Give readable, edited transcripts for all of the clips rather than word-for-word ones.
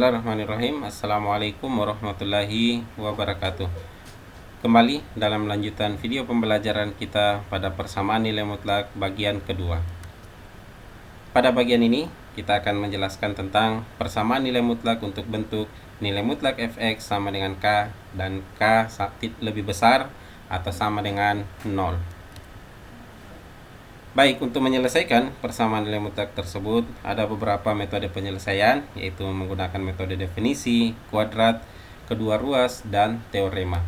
Bismillahirrahmanirrahim. Assalamualaikum warahmatullahi wabarakatuh. Kembali dalam lanjutan video pembelajaran kita pada persamaan nilai mutlak bagian kedua. Pada bagian ini kita akan menjelaskan tentang persamaan nilai mutlak untuk bentuk nilai mutlak fx sama dengan k dan k lebih besar atau sama dengan 0. Baik, untuk menyelesaikan persamaan nilai mutlak tersebut ada beberapa metode penyelesaian, yaitu menggunakan metode definisi, kuadrat, kedua ruas, dan teorema.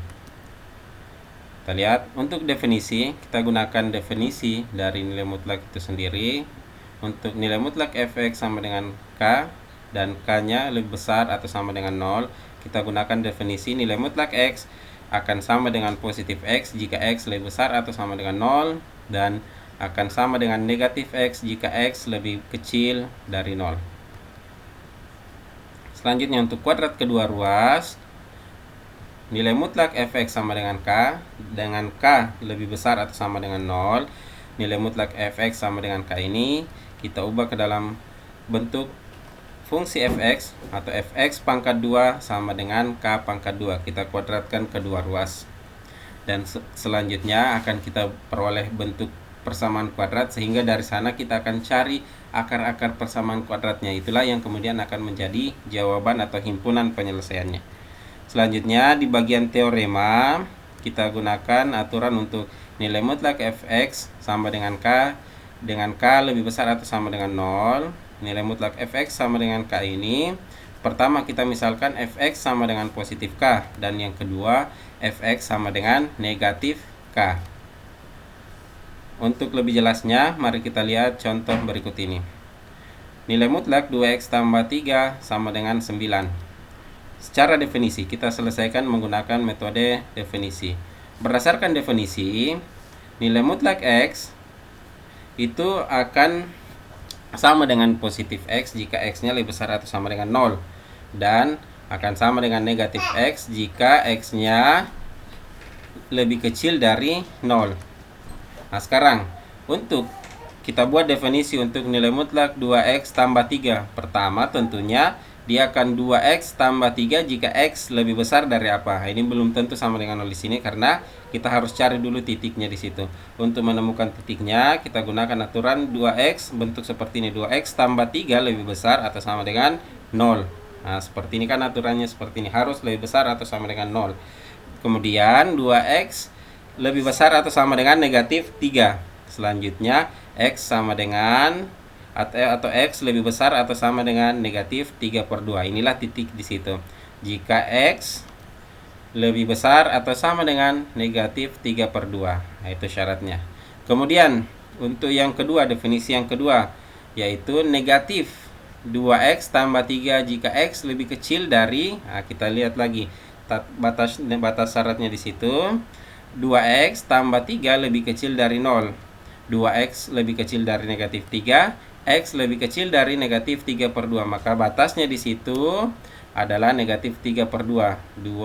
Kita lihat, untuk definisi, kita gunakan definisi dari nilai mutlak itu sendiri. Untuk nilai mutlak fx sama dengan k, dan k-nya lebih besar atau sama dengan 0, kita gunakan definisi nilai mutlak x akan sama dengan positif x jika x lebih besar atau sama dengan 0, dan akan sama dengan negatif x jika x lebih kecil dari 0. Selanjutnya untuk kuadrat kedua ruas, nilai mutlak fx sama dengan k lebih besar atau sama dengan 0. Nilai mutlak fx sama dengan k ini kita ubah ke dalam bentuk fungsi fx atau fx pangkat 2 sama dengan k pangkat 2. Kita kuadratkan kedua ruas. Dan selanjutnya akan kita peroleh bentuk persamaan kuadrat, sehingga dari sana kita akan cari akar-akar persamaan kuadratnya. Itulah yang kemudian akan menjadi jawaban atau himpunan penyelesaiannya. Selanjutnya di bagian teorema kita gunakan aturan untuk nilai mutlak fx sama dengan k lebih besar atau sama dengan 0. Nilai mutlak fx sama dengan k ini, pertama kita misalkan fx sama dengan positif k, dan yang kedua fx sama dengan negatif k. Untuk lebih jelasnya, mari kita lihat contoh berikut ini. Nilai mutlak 2x tambah 3 sama dengan 9. Secara definisi, kita selesaikan menggunakan metode definisi. Berdasarkan definisi, nilai mutlak x itu akan sama dengan positif x jika x-nya lebih besar atau sama dengan 0. Dan akan sama dengan negatif x jika x-nya lebih kecil dari 0. Nah, sekarang untuk kita buat definisi untuk nilai mutlak 2x tambah 3. Pertama tentunya dia akan 2x tambah 3 jika x lebih besar dari apa. Ini belum tentu sama dengan 0 di sini karena kita harus cari dulu titiknya di situ. Untuk menemukan titiknya kita gunakan aturan 2x bentuk seperti ini. 2x tambah 3 lebih besar atau sama dengan 0. Nah, seperti ini kan aturannya seperti ini. Harus lebih besar atau sama dengan 0. Kemudian 2x lebih besar atau sama dengan negatif 3. Selanjutnya x sama dengan atau x lebih besar atau sama dengan negatif 3/2. Inilah titik di situ. Jika x lebih besar atau sama dengan negatif 3/2. Nah, itu syaratnya. Kemudian untuk yang kedua, definisi yang kedua, yaitu negatif 2x tambah 3 jika x lebih kecil dari, nah, kita lihat lagi batas syaratnya di situ. 2x tambah 3 lebih kecil dari 0. 2x lebih kecil dari negatif 3. X lebih kecil dari negatif 3/2. Maka batasnya di situ adalah negatif 3/2.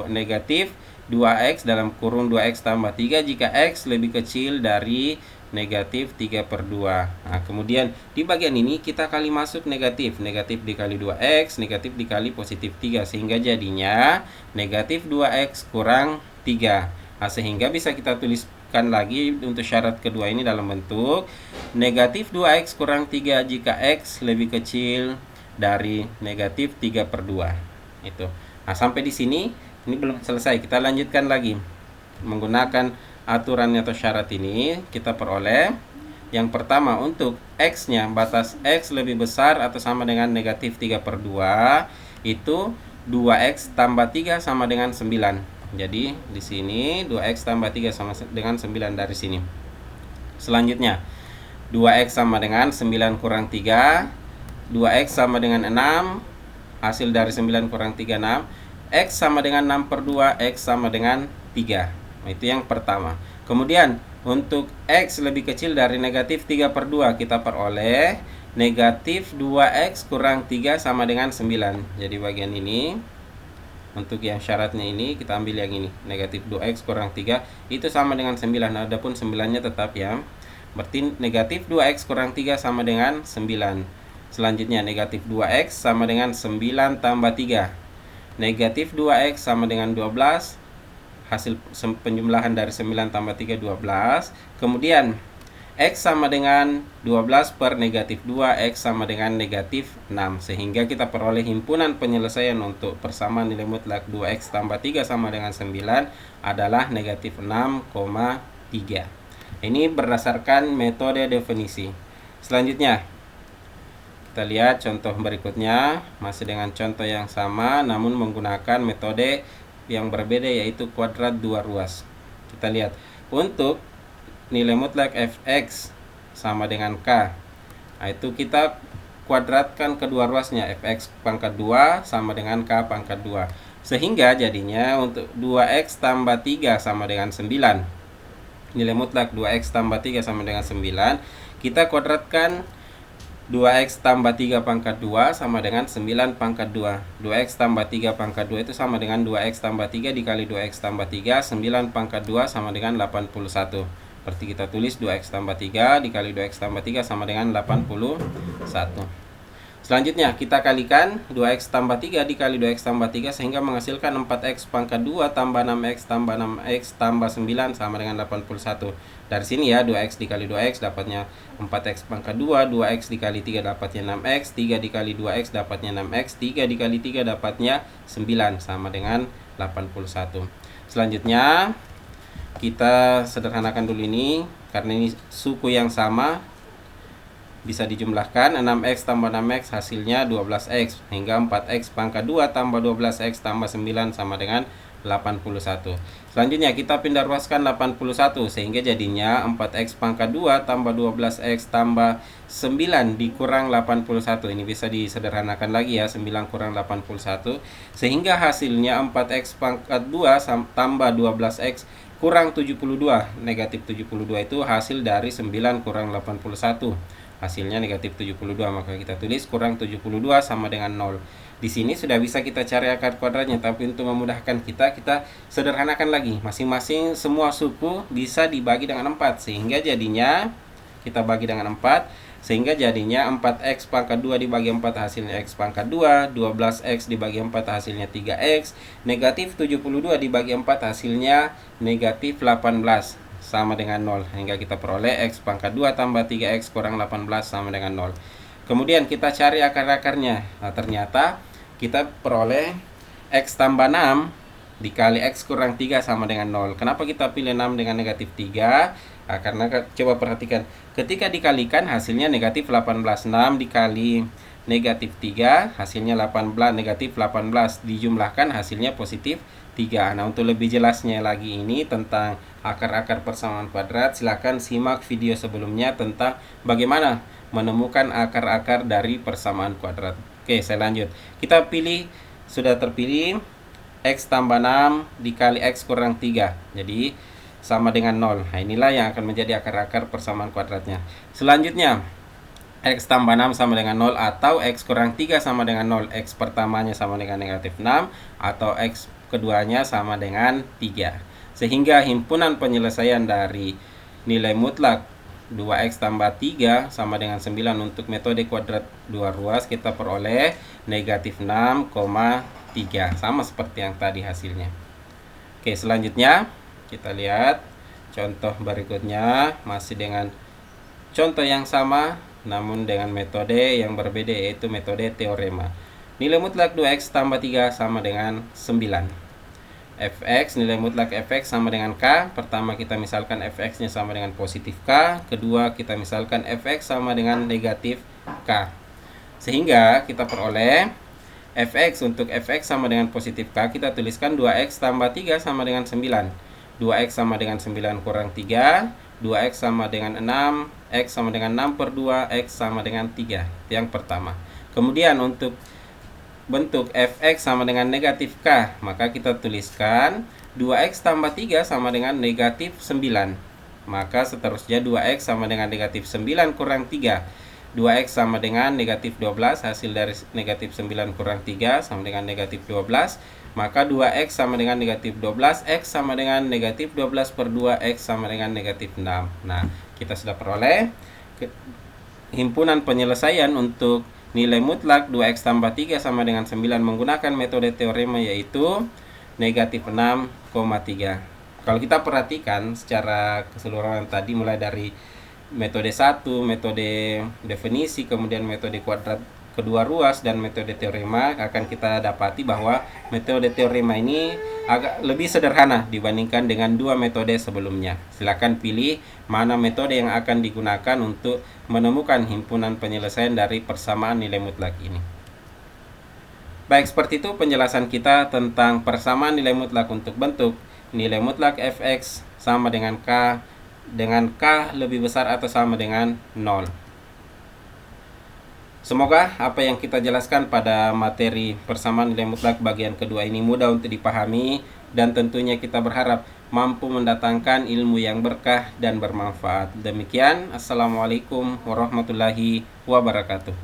Negatif 2x dalam kurung 2x tambah 3 jika x lebih kecil dari negatif 3/2. Nah, kemudian di bagian ini kita kali masuk negatif. Negatif dikali 2x, negatif dikali positif 3. Sehingga jadinya negatif 2x kurang 3. Nah, sehingga bisa kita tuliskan lagi untuk syarat kedua ini dalam bentuk negatif 2x kurang 3 jika x lebih kecil dari negatif 3/2. Itu. Nah, sampai di sini ini belum selesai. Kita lanjutkan lagi. Menggunakan aturan atau syarat ini kita peroleh yang pertama untuk x-nya, batas x lebih besar atau sama dengan negatif 3/2 itu 2x tambah 3 sama dengan 9. Jadi di sini 2x tambah 3 sama dengan 9 dari sini. Selanjutnya 2x sama dengan 9 kurang 3. 2x sama dengan 6. Hasil dari 9 kurang 3 6. X sama dengan 6/2. X sama dengan 3. Nah, itu yang pertama. Kemudian untuk x lebih kecil dari negatif 3/2 kita peroleh negatif 2x kurang 3 sama dengan 9. Jadi bagian ini untuk yang syaratnya ini kita ambil yang ini, negatif 2x kurang 3 itu sama dengan 9. Adapun 9-nya tetap ya. Berarti negatif 2x kurang 3 sama dengan 9. Selanjutnya negatif 2x sama dengan 9 tambah 3. Negatif 2x sama dengan 12. Hasil penjumlahan dari 9 tambah 3 12. Kemudian x sama dengan 12 per negatif 2, x sama dengan negatif 6. Sehingga kita peroleh himpunan penyelesaian untuk persamaan nilai mutlak 2x tambah 3 sama dengan 9 adalah negatif 6,3. Ini berdasarkan metode definisi. Selanjutnya kita lihat contoh berikutnya, masih dengan contoh yang sama namun menggunakan metode yang berbeda, yaitu kuadrat dua ruas. Kita lihat untuk nilai mutlak fx sama dengan k, itu kita kuadratkan kedua ruasnya, fx pangkat 2 sama dengan k pangkat 2. Sehingga jadinya untuk 2x tambah 3 sama dengan 9. Nilai mutlak 2x tambah 3 sama dengan 9. Kita kuadratkan 2x tambah 3 pangkat 2 sama dengan 9 pangkat 2. 2x tambah 3 pangkat 2 itu sama dengan 2x tambah 3 dikali 2x tambah 3. 9 pangkat 2 sama dengan 81. Berarti kita tulis 2x tambah 3 dikali 2x tambah 3 sama dengan 81. Selanjutnya kita kalikan 2x tambah 3 dikali 2x tambah 3 sehingga menghasilkan 4x pangkat 2 tambah 6x tambah 6x tambah 9 sama dengan 81. Dari sini ya, 2x dikali 2x dapatnya 4x pangkat 2, 2x dikali 3 dapatnya 6x, 3 dikali 2x dapatnya 6x, 3 dikali 3 dapatnya 9 sama dengan 81. Selanjutnya kita sederhanakan dulu ini, karena ini suku yang sama bisa dijumlahkan. 6x tambah 6x hasilnya 12x, hingga 4x pangkat 2 tambah 12x tambah 9 sama dengan 81. Selanjutnya kita pindah ruaskan 81 sehingga jadinya 4x pangkat 2 tambah 12x tambah 9 dikurang 81. Ini bisa disederhanakan lagi ya, 9 kurang 81 sehingga hasilnya 4x pangkat 2 tambah 12x kurang 72. Negatif 72 itu hasil dari 9 kurang 81. Hasilnya negatif 72, maka kita tulis kurang 72 sama dengan 0. Di sini sudah bisa kita cari akar kuadratnya, tapi untuk memudahkan kita sederhanakan lagi. Masing-masing semua suku bisa dibagi dengan 4, sehingga jadinya kita bagi dengan 4, sehingga jadinya 4x pangkat 2 dibagi 4 hasilnya x pangkat 2, 12x dibagi 4 hasilnya 3x, negatif 72 dibagi 4 hasilnya negatif 18 sama dengan 0, hingga kita peroleh x pangkat 2 tambah 3x kurang 18 sama dengan 0. Kemudian kita cari akar-akarnya. Nah, ternyata kita peroleh x tambah 6 dikali x kurang 3 sama dengan 0. Kenapa kita pilih 6 dengan negatif 3? Nah, karena coba perhatikan, ketika dikalikan hasilnya negatif 18. 6 dikali negatif 3 hasilnya 18, negatif 18 dijumlahkan hasilnya positif 3. Nah, untuk lebih jelasnya lagi ini tentang akar-akar persamaan kuadrat, silakan simak video sebelumnya tentang bagaimana menemukan akar-akar dari persamaan kuadrat. Oke, saya lanjut. Kita pilih, sudah terpilih x tambah 6 dikali x kurang 3. Jadi sama dengan 0. Nah, inilah yang akan menjadi akar-akar persamaan kuadratnya. Selanjutnya x tambah 6 sama dengan 0 atau x kurang 3 sama dengan 0. X pertamanya sama dengan negatif 6 atau x keduanya sama dengan 3. Sehingga himpunan penyelesaian dari nilai mutlak 2x tambah 3 sama dengan 9 untuk metode kuadrat dua ruas kita peroleh negatif 6,3. Sama seperti yang tadi hasilnya. Oke, selanjutnya kita lihat contoh berikutnya, masih dengan contoh yang sama namun dengan metode yang berbeda, yaitu metode teorema. Nilai mutlak 2x tambah 3 sama dengan 9. fx, nilai mutlak fx sama dengan k. Pertama kita misalkan fx nya sama dengan positif k, kedua kita misalkan fx sama dengan negatif k. Sehingga kita peroleh fx, untuk fx sama dengan positif k kita tuliskan 2x tambah 3 sama dengan 9. 2x sama dengan 9 kurang 3, 2x sama dengan 6, x sama dengan 6 per 2, x sama dengan 3. Itu yang pertama. Kemudian untuk bentuk fx sama dengan negatif k, maka kita tuliskan 2x tambah 3 sama dengan negatif 9. Maka seterusnya 2x sama dengan negatif 9 kurang 3. 2x sama dengan negatif 12, hasil dari negatif 9 kurang 3 sama dengan negatif 12. Maka 2x sama dengan negatif 12, x sama dengan negatif 12 per 2, x sama dengan negatif 6. Nah, kita sudah peroleh himpunan penyelesaian untuk nilai mutlak 2x tambah 3 sama dengan 9 menggunakan metode teorema, yaitu negatif 6,3. Kalau kita perhatikan secara keseluruhan tadi, mulai dari metode 1, metode definisi, kemudian metode kuadrat kedua ruas, dan metode teorema, akan kita dapati bahwa metode teorema ini agak lebih sederhana dibandingkan dengan dua metode sebelumnya. Silakan pilih mana metode yang akan digunakan untuk menemukan himpunan penyelesaian dari persamaan nilai mutlak ini. Baik, seperti itu penjelasan kita tentang persamaan nilai mutlak untuk bentuk nilai mutlak fx sama dengan k lebih besar atau sama dengan 0. Semoga apa yang kita jelaskan pada materi persamaan nilai mutlak bagian kedua ini mudah untuk dipahami, dan tentunya kita berharap mampu mendatangkan ilmu yang berkah dan bermanfaat. Demikian, Assalamualaikum warahmatullahi wabarakatuh.